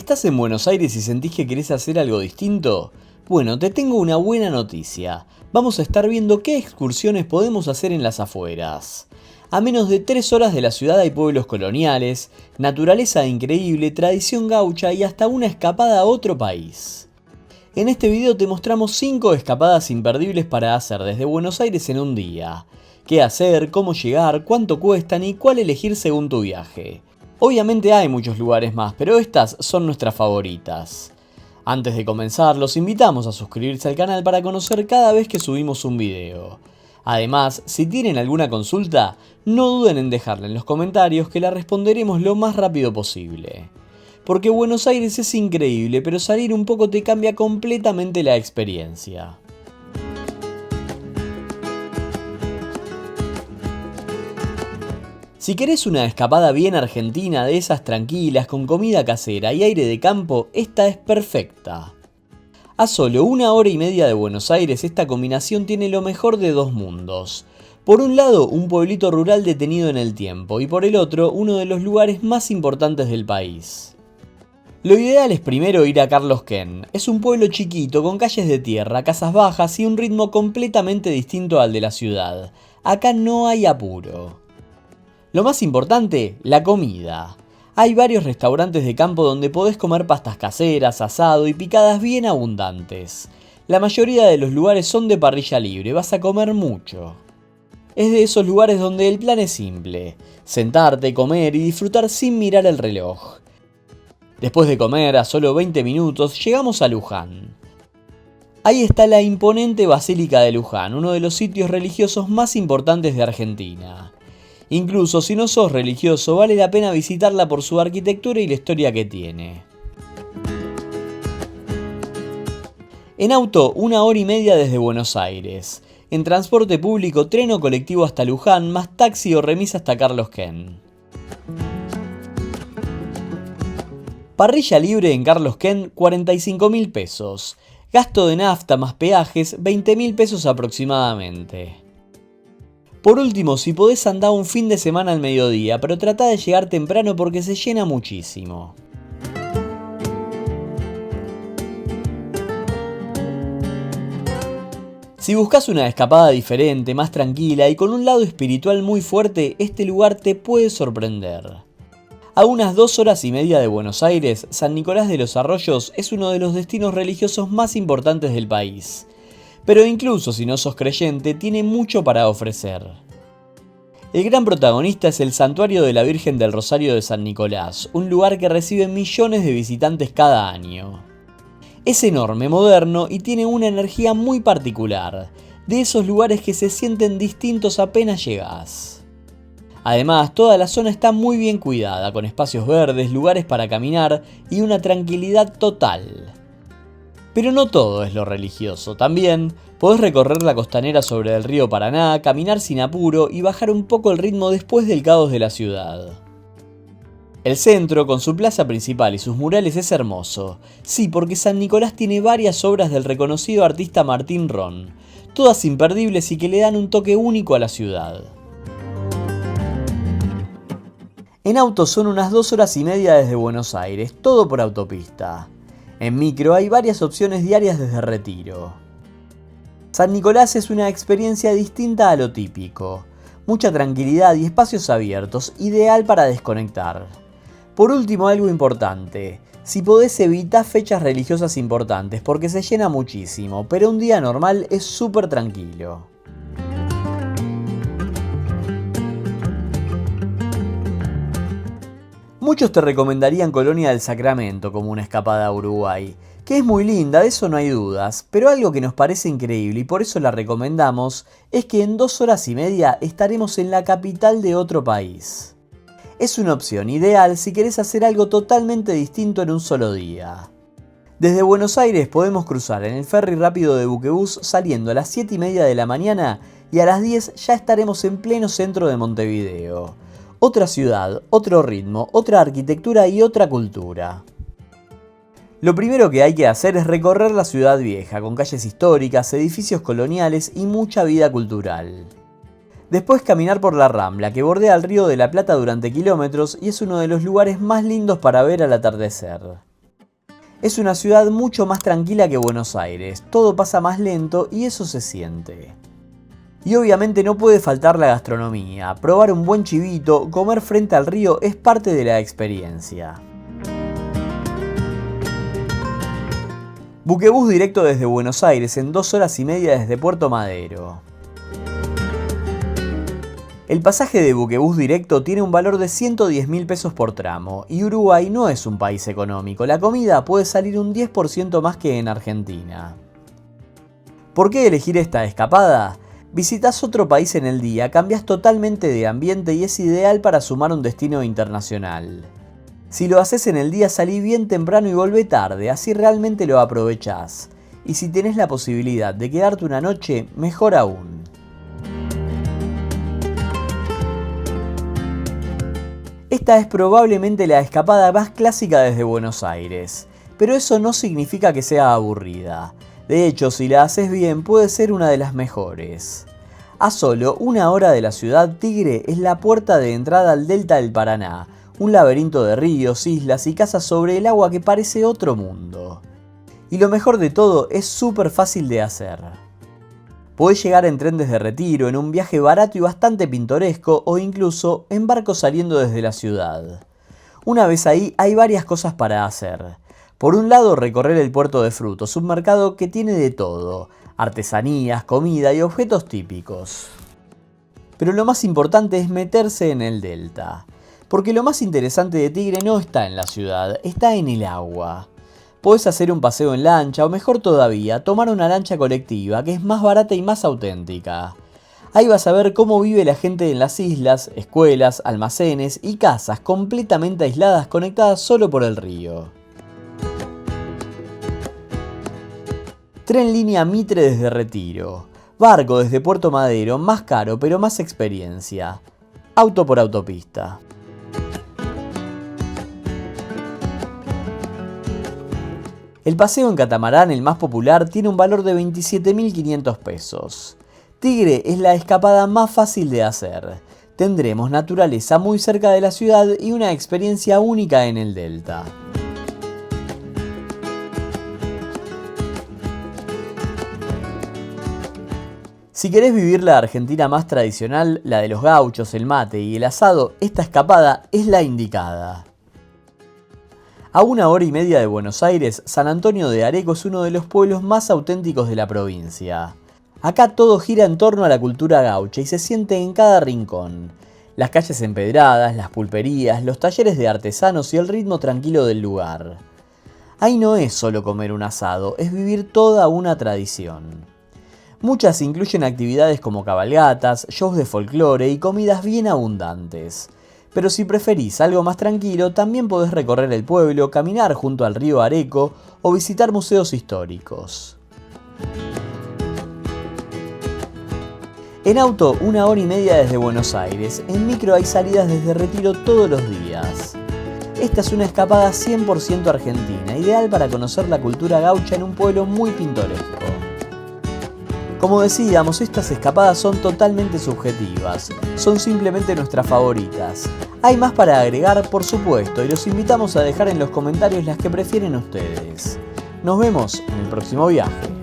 ¿Estás en Buenos Aires y sentís que querés hacer algo distinto? Bueno, te tengo una buena noticia. Vamos a estar viendo qué excursiones podemos hacer en las afueras. A menos de 3 horas de la ciudad hay pueblos coloniales, naturaleza increíble, tradición gaucha y hasta una escapada a otro país. En este video te mostramos 5 escapadas imperdibles para hacer desde Buenos Aires en un día. Qué hacer, cómo llegar, cuánto cuestan y cuál elegir según tu viaje. Obviamente hay muchos lugares más, pero estas son nuestras favoritas. Antes de comenzar, los invitamos a suscribirse al canal para conocer cada vez que subimos un video. Además, si tienen alguna consulta, no duden en dejarla en los comentarios que la responderemos lo más rápido posible. Porque Buenos Aires es increíble, pero salir un poco te cambia completamente la experiencia. Si querés una escapada bien argentina, de esas tranquilas, con comida casera y aire de campo, esta es perfecta. A solo 1 hora y media de Buenos Aires, esta combinación tiene lo mejor de dos mundos. Por un lado, un pueblito rural detenido en el tiempo, y por el otro, uno de los lugares más importantes del país. Lo ideal es primero ir a Carlos Quén. Es un pueblo chiquito, con calles de tierra, casas bajas y un ritmo completamente distinto al de la ciudad. Acá no hay apuro. Lo más importante, la comida. Hay varios restaurantes de campo donde podés comer pastas caseras, asado y picadas bien abundantes. La mayoría de los lugares son de parrilla libre, vas a comer mucho. Es de esos lugares donde el plan es simple: sentarte, comer y disfrutar sin mirar el reloj. Después de comer, a solo 20 minutos, llegamos a Luján. Ahí está la imponente Basílica de Luján, uno de los sitios religiosos más importantes de Argentina. Incluso si no sos religioso, vale la pena visitarla por su arquitectura y la historia que tiene. En auto, 1 hora y media desde Buenos Aires. En transporte público, tren o colectivo hasta Luján, más taxi o remis hasta Carlos Quén. Parrilla libre en Carlos Quén, 45.000 pesos. Gasto de nafta más peajes, 20.000 pesos aproximadamente. Por último, si podés andar un fin de semana al mediodía, pero trata de llegar temprano porque se llena muchísimo. Si buscas una escapada diferente, más tranquila y con un lado espiritual muy fuerte, este lugar te puede sorprender. A unas 2 horas y media de Buenos Aires, San Nicolás de los Arroyos es uno de los destinos religiosos más importantes del país. Pero incluso si no sos creyente, tiene mucho para ofrecer. El gran protagonista es el Santuario de la Virgen del Rosario de San Nicolás, un lugar que recibe millones de visitantes cada año. Es enorme, moderno y tiene una energía muy particular, de esos lugares que se sienten distintos apenas llegás. Además, toda la zona está muy bien cuidada, con espacios verdes, lugares para caminar y una tranquilidad total. Pero no todo es lo religioso, también podés recorrer la costanera sobre el río Paraná, caminar sin apuro y bajar un poco el ritmo después del caos de la ciudad. El centro, con su plaza principal y sus murales, es hermoso. Sí, porque San Nicolás tiene varias obras del reconocido artista Martín Ron, todas imperdibles y que le dan un toque único a la ciudad. En auto son unas 2 horas y media desde Buenos Aires, todo por autopista. En micro hay varias opciones diarias desde Retiro. San Nicolás es una experiencia distinta a lo típico. Mucha tranquilidad y espacios abiertos, ideal para desconectar. Por último, algo importante. Si podés, evitá fechas religiosas importantes porque se llena muchísimo, pero un día normal es súper tranquilo. Muchos te recomendarían Colonia del Sacramento como una escapada a Uruguay, que es muy linda, de eso no hay dudas, pero algo que nos parece increíble y por eso la recomendamos es que en 2 horas y media estaremos en la capital de otro país. Es una opción ideal si querés hacer algo totalmente distinto en un solo día. Desde Buenos Aires podemos cruzar en el ferry rápido de Buquebus saliendo a las 7 y media de la mañana y a las 10 ya estaremos en pleno centro de Montevideo. Otra ciudad, otro ritmo, otra arquitectura y otra cultura. Lo primero que hay que hacer es recorrer la ciudad vieja, con calles históricas, edificios coloniales y mucha vida cultural. Después caminar por la Rambla, que bordea el Río de la Plata durante kilómetros y es uno de los lugares más lindos para ver al atardecer. Es una ciudad mucho más tranquila que Buenos Aires, todo pasa más lento y eso se siente. Y obviamente no puede faltar la gastronomía, probar un buen chivito, comer frente al río es parte de la experiencia. Buquebús directo desde Buenos Aires en 2 horas y media desde Puerto Madero. El pasaje de buquebús directo tiene un valor de 110.000 pesos por tramo, y Uruguay no es un país económico, la comida puede salir un 10% más que en Argentina. ¿Por qué elegir esta escapada? Visitas otro país en el día, cambias totalmente de ambiente y es ideal para sumar un destino internacional. Si lo haces en el día, salí bien temprano y volvé tarde, así realmente lo aprovechás. Y si tenés la posibilidad de quedarte una noche, mejor aún. Esta es probablemente la escapada más clásica desde Buenos Aires, pero eso no significa que sea aburrida. De hecho, si la haces bien, puede ser una de las mejores. A solo 1 hora de la ciudad, Tigre es la puerta de entrada al delta del Paraná, un laberinto de ríos, islas y casas sobre el agua que parece otro mundo. Y lo mejor de todo, es súper fácil de hacer. Podés llegar en tren desde Retiro, en un viaje barato y bastante pintoresco, o incluso en barco saliendo desde la ciudad. Una vez ahí, hay varias cosas para hacer. Por un lado, recorrer el puerto de Frutos, un mercado que tiene de todo, artesanías, comida y objetos típicos. Pero lo más importante es meterse en el delta. Porque lo más interesante de Tigre no está en la ciudad, está en el agua. Podés hacer un paseo en lancha o mejor todavía, tomar una lancha colectiva que es más barata y más auténtica. Ahí vas a ver cómo vive la gente en las islas, escuelas, almacenes y casas completamente aisladas conectadas solo por el río. Tren línea Mitre desde Retiro. Barco desde Puerto Madero, más caro pero más experiencia. Auto por autopista. El paseo en catamarán, el más popular, tiene un valor de 27.500 pesos. Tigre es la escapada más fácil de hacer. Tendremos naturaleza muy cerca de la ciudad y una experiencia única en el delta. Si querés vivir la Argentina más tradicional, la de los gauchos, el mate y el asado, esta escapada es la indicada. A 1 hora y media de Buenos Aires, San Antonio de Areco es uno de los pueblos más auténticos de la provincia. Acá todo gira en torno a la cultura gaucha y se siente en cada rincón. Las calles empedradas, las pulperías, los talleres de artesanos y el ritmo tranquilo del lugar. Ahí no es solo comer un asado, es vivir toda una tradición. Muchas incluyen actividades como cabalgatas, shows de folclore y comidas bien abundantes. Pero si preferís algo más tranquilo, también podés recorrer el pueblo, caminar junto al río Areco o visitar museos históricos. En auto, 1 hora y media desde Buenos Aires. En micro hay salidas desde Retiro todos los días. Esta es una escapada 100% argentina, ideal para conocer la cultura gaucha en un pueblo muy pintoresco. Como decíamos, estas escapadas son totalmente subjetivas, son simplemente nuestras favoritas. Hay más para agregar, por supuesto, y los invitamos a dejar en los comentarios las que prefieren ustedes. Nos vemos en el próximo viaje.